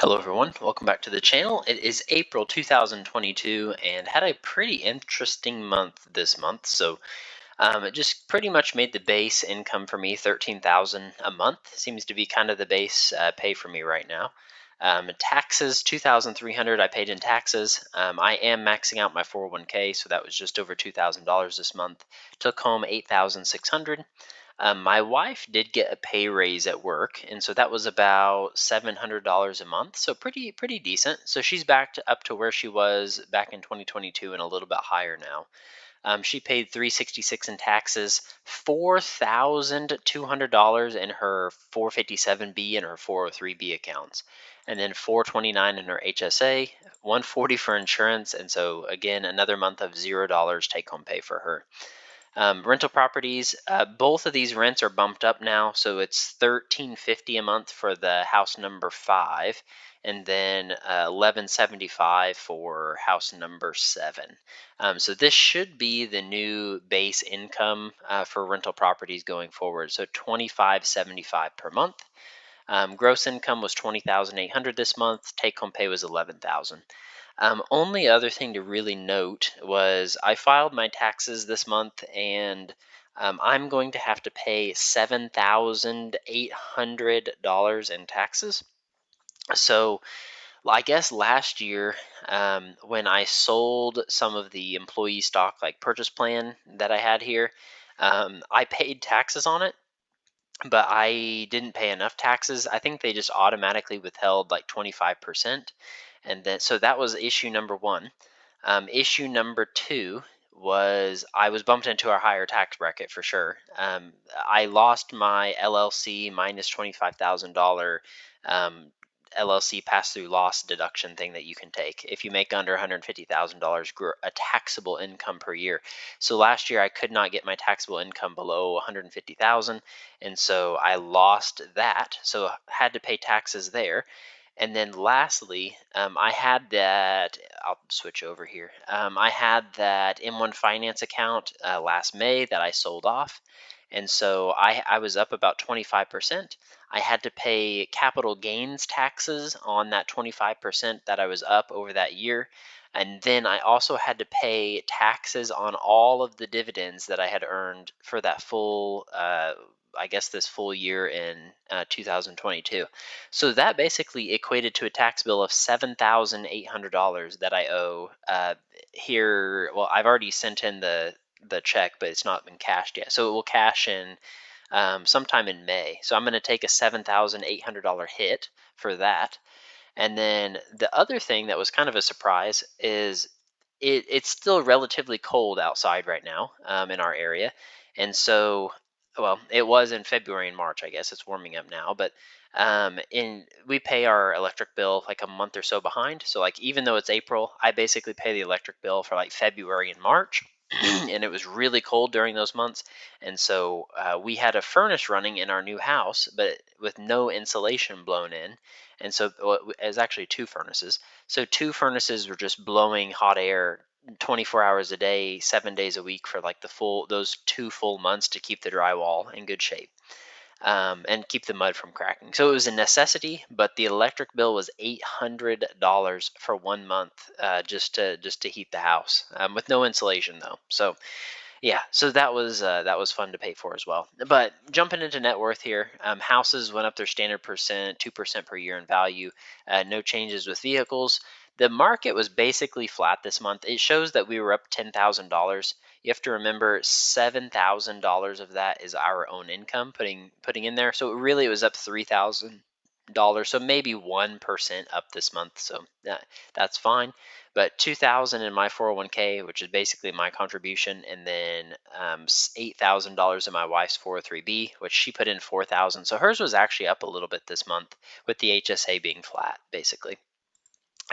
Hello everyone, welcome back to the channel. It is April 2022 and had a pretty interesting month this month. It just pretty much made the base income for me 13,000 a month. Seems to be kind of the base pay for me right now. Taxes 2,300 I paid in taxes. I am maxing out my 401k, so that was just over $2,000 this month. Took home 8,600. My wife did get a pay raise at work, and so that was about $700 a month. So pretty decent. So she's up to where she was back in 2022 and a little bit higher now. She paid $366 in taxes, $4,200 in her 457B and her 403B accounts, and then $429 in her HSA, $140 for insurance, and so again another month of $0 take-home pay for her. Rental properties, both of these rents are bumped up now, so it's $13.50 a month for the house number 5, and then $11.75 for house number 7. So this should be the new base income for rental properties going forward. So $25.75 per month. Gross income was $20,800 this month. Take home pay was $11,000. Only other thing to really note was I filed my taxes this month, and I'm going to have to pay $7,800 in taxes. So I guess last year, when I sold some of the employee stock, like purchase plan that I had here, I paid taxes on it, but I didn't pay enough taxes. I think they just automatically withheld like 25%. And then, so that was issue number one. Issue number two was I was bumped into a higher tax bracket for sure. I lost my LLC minus $25,000 LLC pass-through loss deduction thing that you can take if you make under $150,000 a taxable income per year. So last year I could not get my taxable income below 150,000, and so I lost that. So had to pay taxes there. And then lastly, I had that, I'll switch over here. I had that M1 Finance account last May that I sold off. And so I was up about 25%. I had to pay capital gains taxes on that 25% that I was up over that year. And then I also had to pay taxes on all of the dividends that I had earned for that full, I guess this full year in 2022. So that basically equated to a tax bill of $7,800 that I owe here. Well, I've already sent in the check, but it's not been cashed yet. So it will cash in sometime in May. So I'm going to take a $7,800 hit for that. And then the other thing that was kind of a surprise is it's still relatively cold outside right now in our area. And so, well, it was in February and March, I guess. It's warming up now. But we pay our electric bill like a month or so behind. So like even though it's April, I basically pay the electric bill for like February and March. And it was really cold during those months. And so we had a furnace running in our new house, but with no insulation blown in. And so it was actually two furnaces. So two furnaces were just blowing hot air 24 hours a day, 7 days a week for like those 2 full months to keep the drywall in good shape. And keep the mud from cracking. So it was a necessity, but the electric bill was $800 for 1 month just to heat the house with no insulation though. So yeah, so that was fun to pay for as well. But jumping into net worth here, houses went up their standard percent, 2% per year in value. No changes with vehicles. The market was basically flat this month. It shows that we were up $10,000. You have to remember $7,000 of that is our own income putting in there. So really it was up $3,000. So maybe 1% up this month. So that's fine. But 2,000 in my 401k, which is basically my contribution, and then $8,000 in my wife's 403b, which she put in 4,000. So hers was actually up a little bit this month, with the HSA being flat, basically.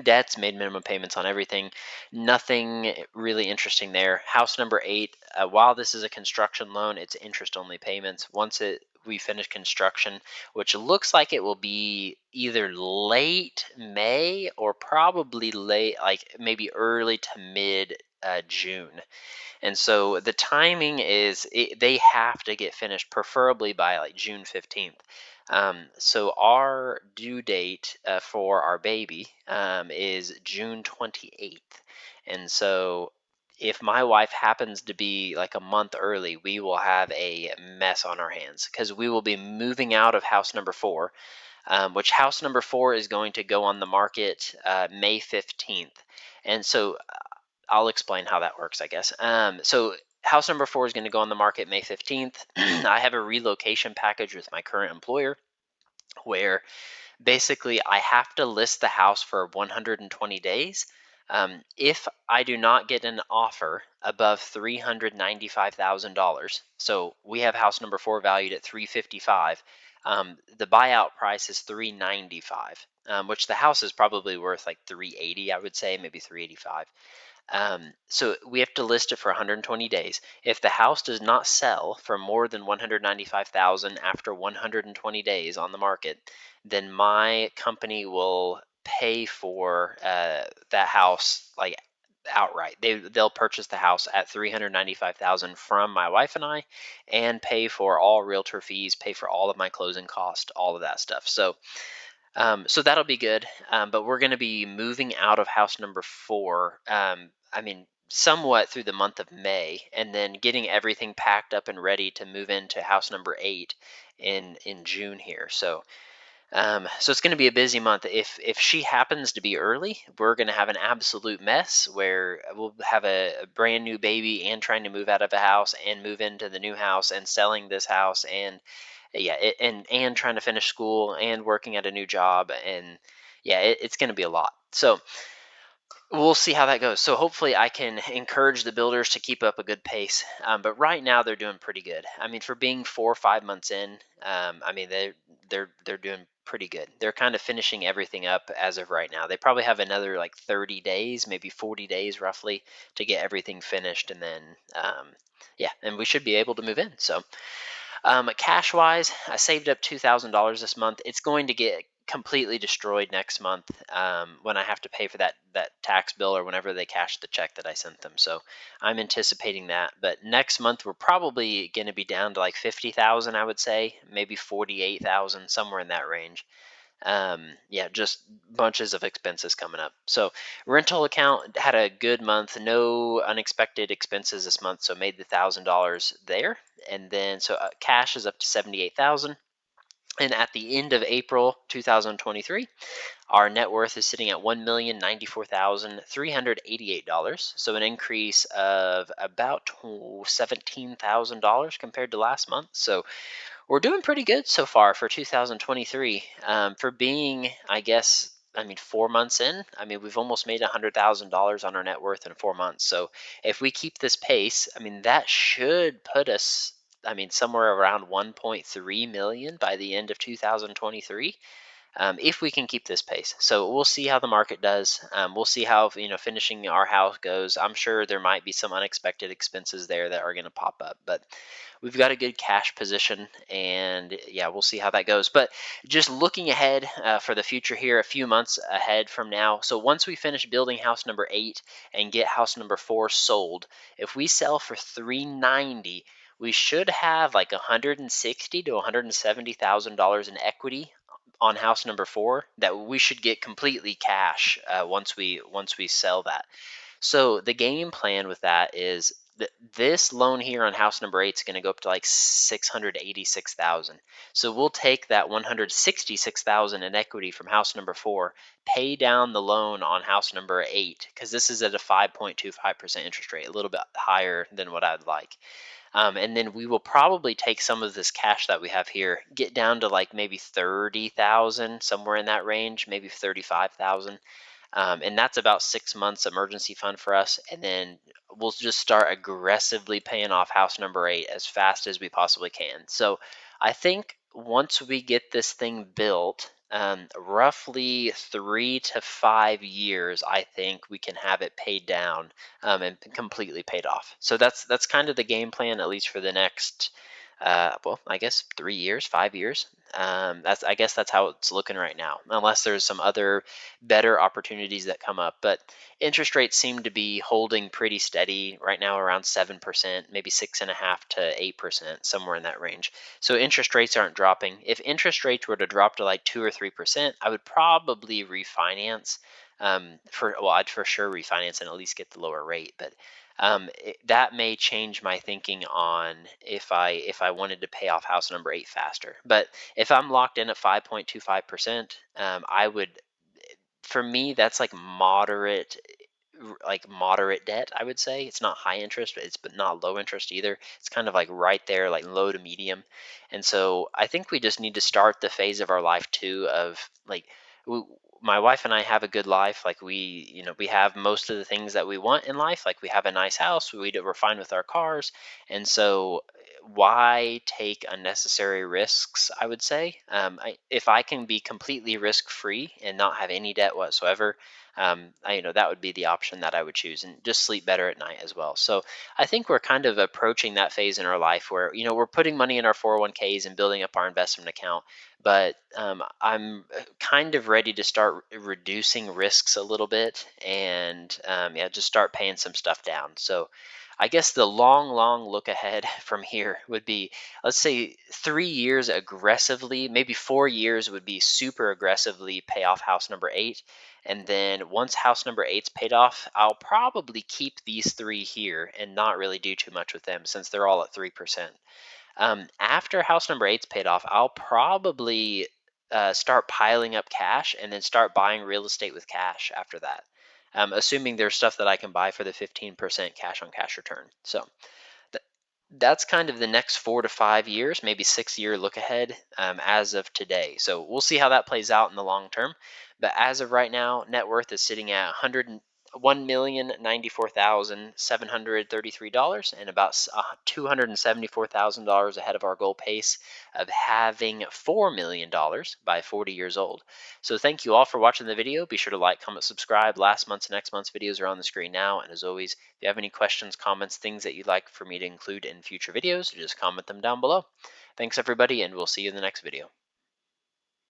Debts, made minimum payments on everything. Nothing really interesting there. House number 8, while this is a construction loan, it's interest only payments. Once we finish construction, which looks like it will be either late May or probably late, like maybe early to mid June. And so the timing is they have to get finished preferably by like June 15th. So our due date for our baby is June 28th. And so if my wife happens to be like a month early, we will have a mess on our hands because we will be moving out of house number four, which house number four is going to go on the market May 15th. And so I'll explain how that works, I guess. So house number four is going to go on the market May 15th. I have a relocation package with my current employer where basically I have to list the house for 120 days. If I do not get an offer above $395,000, so we have house number four valued at 355. The buyout price is 395, which the house is probably worth like 380, I would say, maybe 385. So we have to list it for 120 days. If the house does not sell for more than 195,000 after 120 days on the market, then my company will pay for that house like outright. They'll purchase the house at 395,000 from my wife and I, and pay for all realtor fees, pay for all of my closing costs, all of that stuff. So that'll be good. But we're going to be moving out of house number four. I mean, somewhat through the month of May, and then getting everything packed up and ready to move into house number eight in June here. So it's going to be a busy month. If she happens to be early, we're going to have an absolute mess where we'll have a brand new baby and trying to move out of a house and move into the new house and selling this house and yeah, and trying to finish school and working at a new job and yeah, it's going to be a lot. So we'll see how that goes. So hopefully I can encourage the builders to keep up a good pace. But right now they're doing pretty good. I mean, for being 4 or 5 months in, I mean they're doing pretty good. They're kind of finishing everything up as of right now. They probably have another like 30 days, maybe 40 days roughly, to get everything finished, and then yeah, and we should be able to move in. So cash wise, I saved up $2,000 this month. It's going to get completely destroyed next month when I have to pay for that tax bill or whenever they cash the check that I sent them. So I'm anticipating that. But next month we're probably going to be down to like 50,000, I would say, maybe 48,000, somewhere in that range. Yeah, just bunches of expenses coming up. So rental account had a good month, no unexpected expenses this month, so made the $1,000 there. And then so cash is up to 78,000. And at the end of April 2023, our net worth is sitting at $1,094,388. So an increase of about $17,000 compared to last month. So we're doing pretty good so far for 2023. For being, I guess, I mean, 4 months in, I mean, we've almost made $100,000 on our net worth in 4 months. So if we keep this pace, I mean, that should put us, I mean, somewhere around 1.3 million by the end of 2023, if we can keep this pace. So we'll see how the market does. We'll see how finishing our house goes. I'm sure there might be some unexpected expenses there that are going to pop up, but we've got a good cash position, and yeah, we'll see how that goes. But just looking ahead for the future here, a few months ahead from now. So once we finish building house number 8 and get house number 4 sold, if we sell for 390, we should have like 160 to $170,000 in equity on house number 4 that we should get completely cash once we sell that. So the game plan with that is that this loan here on house number 8 is going to go up to like 686,000. So we'll take that 166,000 in equity from house number 4, pay down the loan on house number 8 because this is at a 5.25% interest rate, a little bit higher than what I'd like. And then we will probably take some of this cash that we have here, get down to like maybe 30,000, somewhere in that range, maybe 35,000. And that's about 6 months emergency fund for us. And then we'll just start aggressively paying off house number 8 as fast as we possibly can. So I think once we get this thing built, roughly 3 to 5 years, I think we can have it paid down and completely paid off. So that's kind of the game plan, at least for the next well, I guess 3 years, 5 years. I guess that's how it's looking right now, unless there's some other better opportunities that come up. But interest rates seem to be holding pretty steady right now, around 7%, maybe 6.5% to 8%, somewhere in that range. So interest rates aren't dropping. If interest rates were to drop to like 2 or 3%, I would probably refinance. I'd for sure refinance and at least get the lower rate. But that may change my thinking on if I wanted to pay off house number 8 faster. But if I'm locked in at 5.25%, I would, for me, that's like moderate debt. I would say it's not high interest, but not low interest either. It's kind of like right there, like low to medium. And so I think we just need to start the phase of our life too of like, w my wife and I have a good life. Like we have most of the things that we want in life. Like we have a nice house. We're fine with our cars. And so why take unnecessary risks? I would say, if I can be completely risk free and not have any debt whatsoever, that would be the option that I would choose, and just sleep better at night as well. So I think we're kind of approaching that phase in our life where we're putting money in our 401ks and building up our investment account. But I'm kind of ready to start reducing risks a little bit, and yeah, just start paying some stuff down. So I guess the long look ahead from here would be, let's say, 3 years aggressively, maybe 4 years would be super aggressively pay off house number 8. And then once house number 8's paid off, I'll probably keep these three here and not really do too much with them since they're all at 3%. After house number 8's paid off, I'll probably start piling up cash and then start buying real estate with cash after that. Assuming there's stuff that I can buy for the 15% cash on cash return. So th- that's kind of the next 4 to 5 years, maybe 6 year look ahead, as of today. So we'll see how that plays out in the long term. But as of right now, net worth is sitting at $1,094,733, and about $274,000 ahead of our goal pace of having $4 million by 40 years old. So thank you all for watching the video. Be sure to like, comment, subscribe. Last month's and next month's videos are on the screen now. And as always, if you have any questions, comments, things that you'd like for me to include in future videos, just comment them down below. Thanks everybody, and we'll see you in the next video.